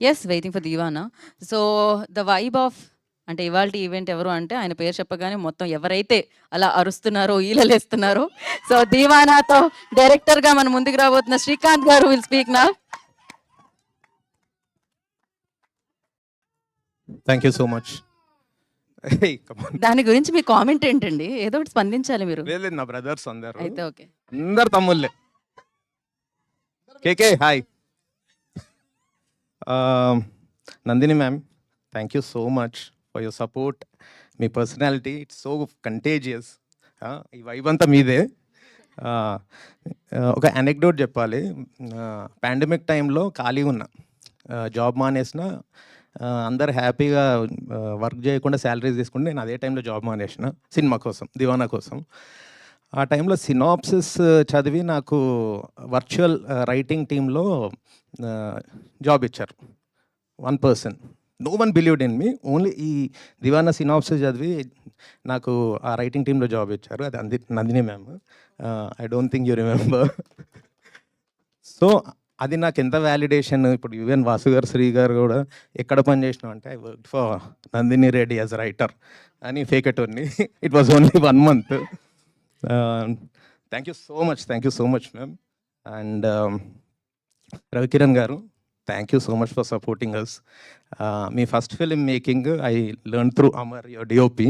Yes. Waiting for 'Deewana.' So, the vibe of అంటే ఇవాల్టి event ఎవరు అంటే ఆయన పేరు చెప్పగానే మొత్తం ఎవరైతే అలా అరుస్తున్నారో, ఈలలేస్తున్నారో సో 'దీవానా'తో డైరెక్టర్‌గా మన ముందుకు రాబోతున్న శ్రీకాంత్ గారు will speak now. Thank you so much. దాని గురించి మీ కామెంట్ ఏంటండి? ఏదో ఒకటి స్పందించాలి మీరు. లేదు నా బ్రదర్స్ అందరూ. అయితే ఓకే. అందరు తమ్ముళ్ళే. KK hi. Nandini ma'am, thank you so much for your support. మీ పర్సనాలిటీ ఇట్స్ సో కంటేజియస్. ఈ వైబ్ అంతా మీదే. ఒక అనెక్డోట్ చెప్పాలి. పాండమిక్ టైంలో ఖాళీగా ఉన్నా, జాబ్ మానేసిన, అందరు హ్యాపీగా వర్క్ చేయకుండా శాలరీస్ తీసుకుంటే నేను అదే టైంలో జాబ్ మానేసిన సినిమా కోసం, దివానా కోసం. ఆ టైంలో సినాప్సిస్ చదివి నాకు వర్చువల్ రైటింగ్ టీంలో జాబ్ ఇచ్చారు. 1 person. No one believed in me. Only ఈ దివానా సినాప్సిస్ చదివి నాకు ఆ రైటింగ్ టీంలో జాబ్ ఇచ్చారు. అది Nandini ma'am. I don't think you remember. So అది నాకు ఎంత వ్యాలిడేషన్. ఇప్పుడు ఈవెన్ వాసు గారు, శ్రీ గారు కూడా ఎక్కడ పని చేసినావు అంటే I work for Nandini Reddy as writer అని fake it only. It was only 1 month. Thank you so much ma'am. And Ravikiran గారు, thank you so much for supporting us. మీ first film making I learn through Amar your DOP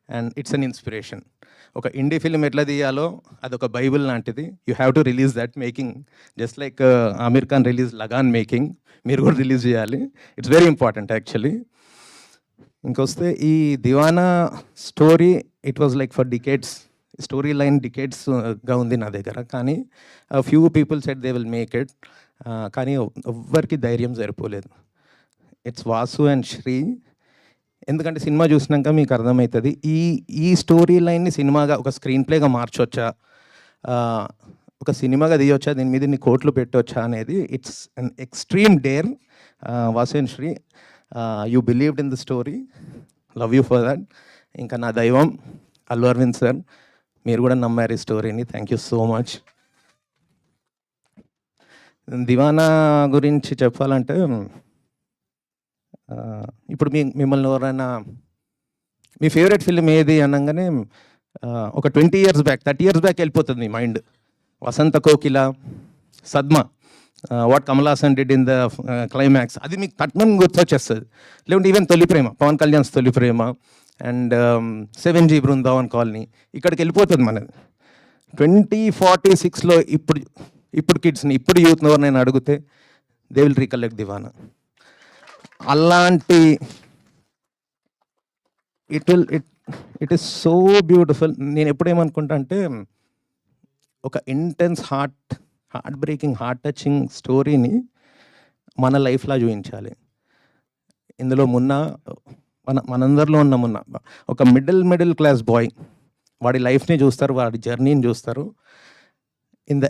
and it's an inspiration. ఒక indie film ఎట్లా తీయాలో అదొక Bible లాంటిది. You have to release that making, just like Aamir Khan release Lagan making, మీరు కూడా release చేయాలి. It's very important actually. ఇంకొస్తే ఈ Deewana story it was like for decades. Story line డికేడ్స్గా ఉంది నా దగ్గర, కానీ few people said they will make it, కానీ ఎవ్వరికి ధైర్యం సరిపోలేదు. It's Vasu and Sri. ఎందుకంటే సినిమా చూసినాక మీకు అర్థమవుతుంది ఈ స్టోరీ లైన్ని సినిమాగా ఒక స్క్రీన్ ప్లేగా మార్చొచ్చా, ఒక సినిమాగా తీయొచ్చా, దీని మీద ఇన్ని కోట్లు పెట్టొచ్చా అనేది. It's an extreme dare. Vasu and Sri, you believed in the story, love you for that. ఇంకా నా దైవం అల్లు అరవింద్ సార్, మీరు కూడా నమ్మారు ఈ స్టోరీని. Thank you so much. Deewana గురించి చెప్పాలంటే, ఇప్పుడు మిమ్మల్ని ఎవరైనా మీ ఫేవరెట్ ఫిలిం ఏది అనగానే ఒక 20 years బ్యాక్, 30 years బ్యాక్ వెళ్ళిపోతుంది మీ mind. Vasantha Kokila, Sadma, what Kamal Haasan did in the climax, అది మీకు తట్మన్ గుర్తొచ్చేస్తుంది. లేకుంటే ఈవెన్ తొలి ప్రేమ, పవన్ కళ్యాణ్స్ తొలి ప్రేమ, అండ్ 7G బృందావన్ కాలనీ, ఇక్కడికి వెళ్ళిపోతుంది మనది. 2046లో ఇప్పుడు కిడ్స్ని, ఇప్పుడు యూత్ని ఎవరు నేను అడిగితే దే విల్ రికలెక్ట్ దివానా. అలాంటి ఇట్ ఈస్ సో బ్యూటిఫుల్. నేను ఎప్పుడేమనుకుంటా అంటే, ఒక intense heart breaking, heart touching స్టోరీని మన లైఫ్లా చూపించాలి. ఇందులో మనందరిలో ఉన్న ఒక మిడిల్ క్లాస్ బాయ్, వాడి లైఫ్ని చూస్తారు, వాడి జర్నీని చూస్తారు. In the